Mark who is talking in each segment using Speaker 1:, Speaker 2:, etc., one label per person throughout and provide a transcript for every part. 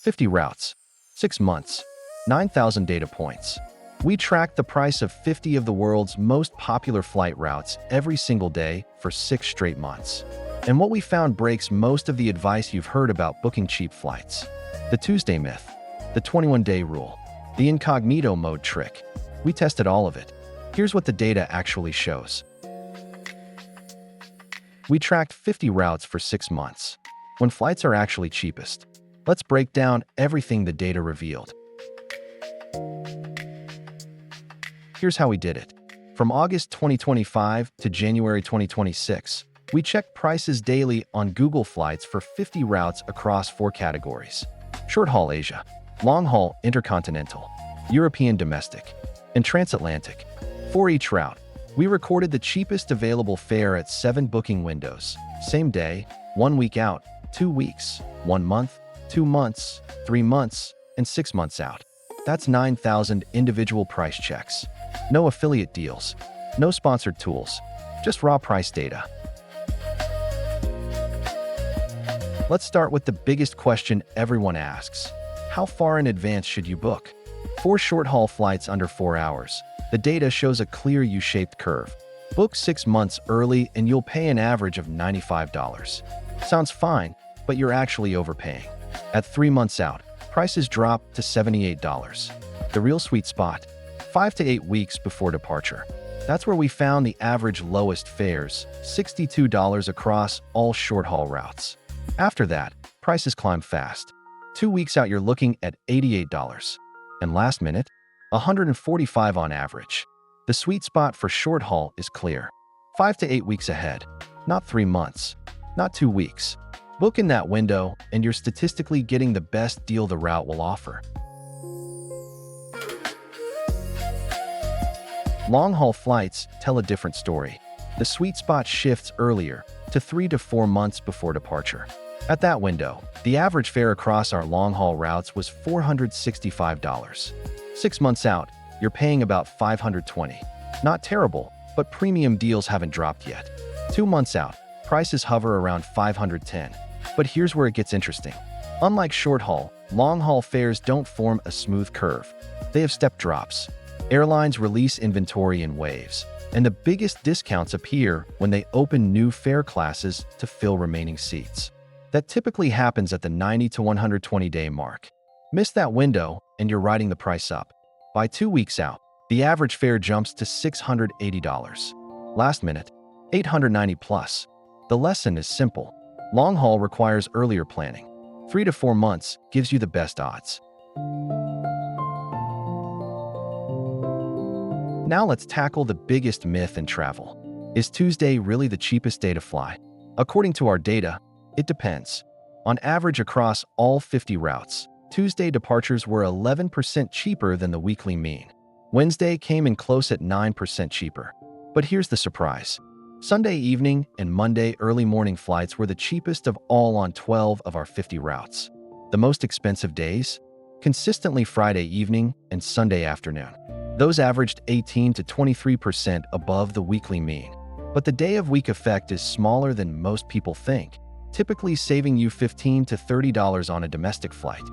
Speaker 1: 50 routes, 6 months, 9,000 data points. We tracked the price of 50 of the world's most popular flight routes every single day for 6 straight months. And what we found breaks most of the advice you've heard about booking cheap flights. The Tuesday myth, the 21-day rule, the incognito mode trick. We tested all of it. Here's what the data actually shows. We tracked 50 routes for 6 months, when flights are actually cheapest. Let's break down everything the data revealed. Here's how we did it. From August 2025 to January 2026, we checked prices daily on Google Flights for 50 routes across 4 categories: short-haul Asia, long-haul intercontinental, European domestic, and transatlantic. For each route, we recorded the cheapest available fare at 7 booking windows: same day, 1 week out, 2 weeks, 1 month, 2 months, 3 months, and 6 months out. That's 9,000 individual price checks. No affiliate deals, no sponsored tools, just raw price data. Let's start with the biggest question everyone asks. How far in advance should you book? For short-haul flights under 4 hours, the data shows a clear U-shaped curve. Book 6 months early and you'll pay an average of $95. Sounds fine, but you're actually overpaying. At 3 months out, prices drop to $78. The real sweet spot, 5 to 8 weeks before departure. That's where we found the average lowest fares, $62 across all short-haul routes. After that, prices climb fast. 2 weeks out, you're looking at $88. And last minute, $145 on average. The sweet spot for short-haul is clear. 5 to 8 weeks ahead, not 3 months, not 2 weeks. Book in that window, and you're statistically getting the best deal the route will offer. Long-haul flights tell a different story. The sweet spot shifts earlier, to 3 to 4 months before departure. At that window, the average fare across our long-haul routes was $465. 6 months out, you're paying about $520. Not terrible, but premium deals haven't dropped yet. 2 months out, prices hover around $510. But here's where it gets interesting. Unlike short-haul, long-haul fares don't form a smooth curve. They have step drops. Airlines release inventory in waves, and the biggest discounts appear when they open new fare classes to fill remaining seats. That typically happens at the 90 to 120-day mark. Miss that window, and you're riding the price up. By 2 weeks out, the average fare jumps to $680. Last minute, $890 plus. The lesson is simple. Long haul requires earlier planning. 3 to 4 months gives you the best odds. Now let's tackle the biggest myth in travel. Is Tuesday really the cheapest day to fly? According to our data, it depends. On average across all 50 routes, Tuesday departures were 11% cheaper than the weekly mean. Wednesday came in close at 9% cheaper. But here's the surprise. Sunday evening and Monday early morning flights were the cheapest of all on 12 of our 50 routes. The most expensive days? Consistently Friday evening and Sunday afternoon. Those averaged 18 to 23% above the weekly mean. But the day-of-week effect is smaller than most people think, typically saving you $15 to $30 on a domestic flight.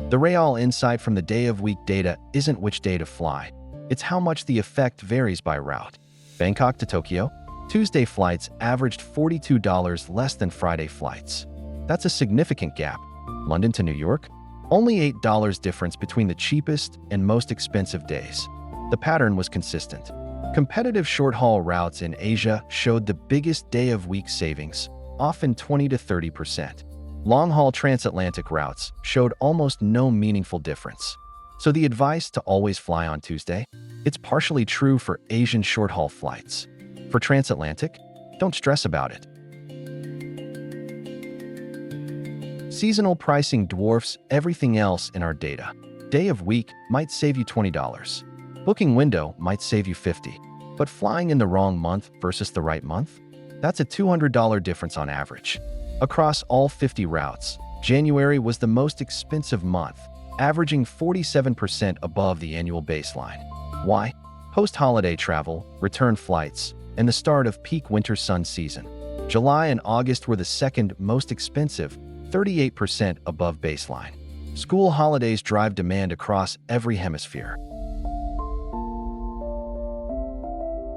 Speaker 1: The real insight from the day-of-week data isn't which day to fly. It's how much the effect varies by route. Bangkok to Tokyo, Tuesday flights averaged $42 less than Friday flights. That's a significant gap. London to New York, only $8 difference between the cheapest and most expensive days. The pattern was consistent. Competitive short-haul routes in Asia showed the biggest day-of-week savings, often 20 to 30%. Long-haul transatlantic routes showed almost no meaningful difference. So the advice to always fly on Tuesday? It's partially true for Asian short-haul flights. For transatlantic, don't stress about it. Seasonal pricing dwarfs everything else in our data. Day of week might save you $20. Booking window might save you $50. But flying in the wrong month versus the right month? That's a $200 difference on average. Across all 50 routes, January was the most expensive month, averaging 47% above the annual baseline. Why? Post-holiday travel, return flights, and the start of peak winter sun season. July and August were the second most expensive, 38% above baseline. School holidays drive demand across every hemisphere.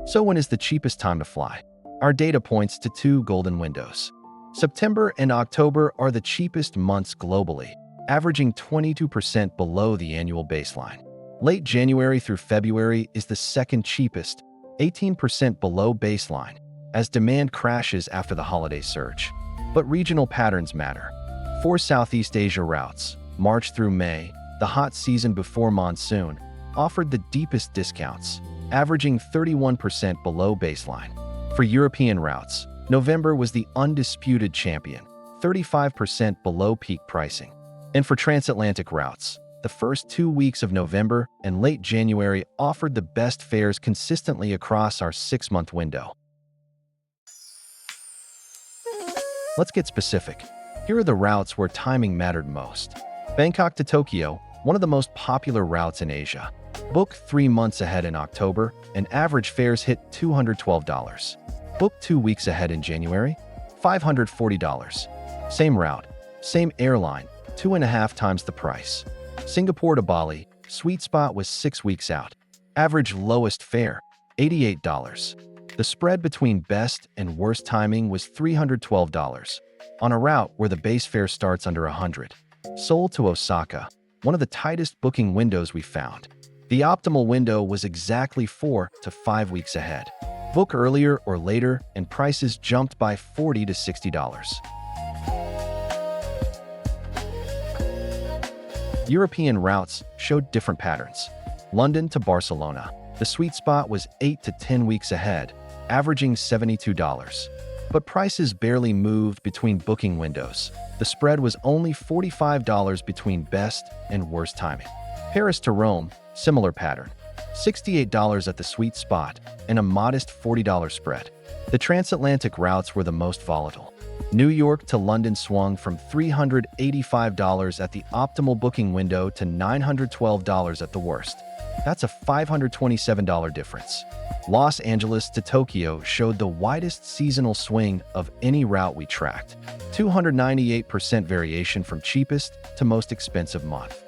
Speaker 1: So when is the cheapest time to fly? Our data points to two golden windows. September and October are the cheapest months globally, averaging 22% below the annual baseline. Late January through February is the second cheapest, 18% below baseline, as demand crashes after the holiday surge. But regional patterns matter. For Southeast Asia routes, March through May, the hot season before monsoon, offered the deepest discounts, averaging 31% below baseline. For European routes, November was the undisputed champion, 35% below peak pricing. And for transatlantic routes, the first 2 weeks of November and late January offered the best fares consistently across our 6-month window. Let's get specific. Here are the routes where timing mattered most. Bangkok to Tokyo, one of the most popular routes in Asia. Book 3 months ahead in October, and average fares hit $212. Book 2 weeks ahead in January, $540. Same route, same airline, 2.5 times the price. Singapore to Bali, sweet spot was 6 weeks out. Average lowest fare, $88. The spread between best and worst timing was $312, on a route where the base fare starts under $100. Seoul to Osaka, one of the tightest booking windows we found. The optimal window was exactly 4 to 5 weeks ahead. Book earlier or later, and prices jumped by $40 to $60. European routes showed different patterns. London to Barcelona, the sweet spot was 8 to 10 weeks ahead, averaging $72. But prices barely moved between booking windows. The spread was only $45 between best and worst timing. Paris to Rome, similar pattern. $68 at the sweet spot and a modest $40 spread. The transatlantic routes were the most volatile. New York to London swung from $385 at the optimal booking window to $912 at the worst. That's a $527 difference. Los Angeles to Tokyo showed the widest seasonal swing of any route we tracked. 298% variation from cheapest to most expensive month.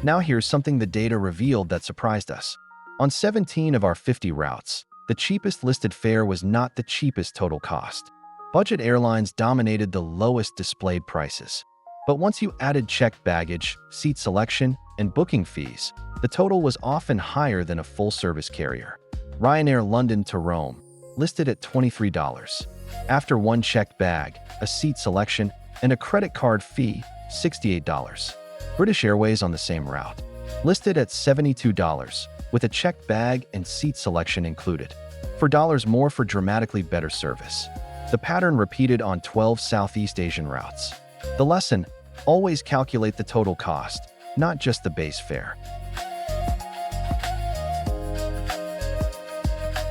Speaker 1: Now here's something the data revealed that surprised us. On 17 of our 50 routes, the cheapest listed fare was not the cheapest total cost. Budget airlines dominated the lowest displayed prices. But once you added checked baggage, seat selection, and booking fees, the total was often higher than a full-service carrier. Ryanair London to Rome, listed at $23. After one checked bag, a seat selection, and a credit card fee, $68. British Airways on the same route, listed at $72, with a checked bag and seat selection included. For dollars more for dramatically better service. The pattern repeated on 12 Southeast Asian routes. The lesson: always calculate the total cost, not just the base fare.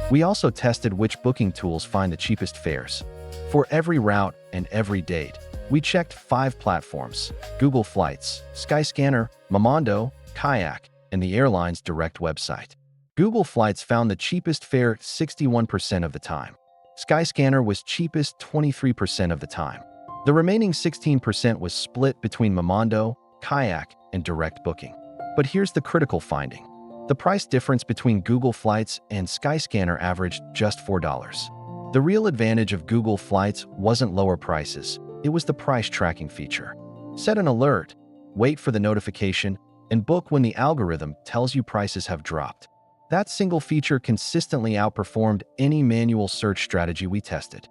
Speaker 1: We also tested which booking tools find the cheapest fares. For every route and every date, we checked 5 platforms: Google Flights, Skyscanner, Momondo, Kayak, and the airline's direct website. Google Flights found the cheapest fare 61% of the time. Skyscanner was cheapest 23% of the time. The remaining 16% was split between Momondo, Kayak, and direct booking. But here's the critical finding. The price difference between Google Flights and Skyscanner averaged just $4. The real advantage of Google Flights wasn't lower prices, it was the price tracking feature. Set an alert, wait for the notification, and book when the algorithm tells you prices have dropped. That single feature consistently outperformed any manual search strategy we tested.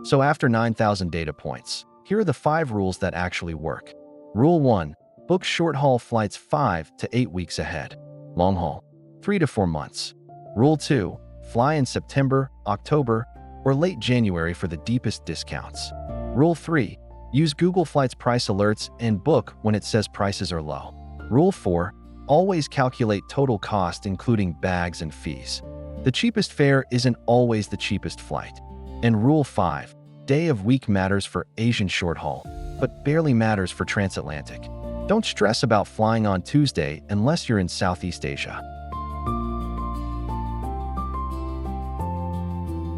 Speaker 1: So after 9,000 data points, here are the 5 rules that actually work. Rule 1. Book short-haul flights 5 to 8 weeks ahead. Long-haul, 3 to 4 months. Rule 2. Fly in September, October, or late January for the deepest discounts. Rule 3. Use Google Flights price alerts and book when it says prices are low. Rule 4. Always calculate total cost including bags and fees. The cheapest fare isn't always the cheapest flight. And Rule 5. Day of week matters for Asian short haul, but barely matters for transatlantic. Don't stress about flying on Tuesday unless you're in Southeast Asia.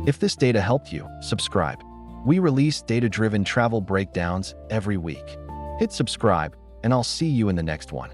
Speaker 1: If this data helped you, subscribe. We release data-driven travel breakdowns every week. Hit subscribe, and I'll see you in the next one.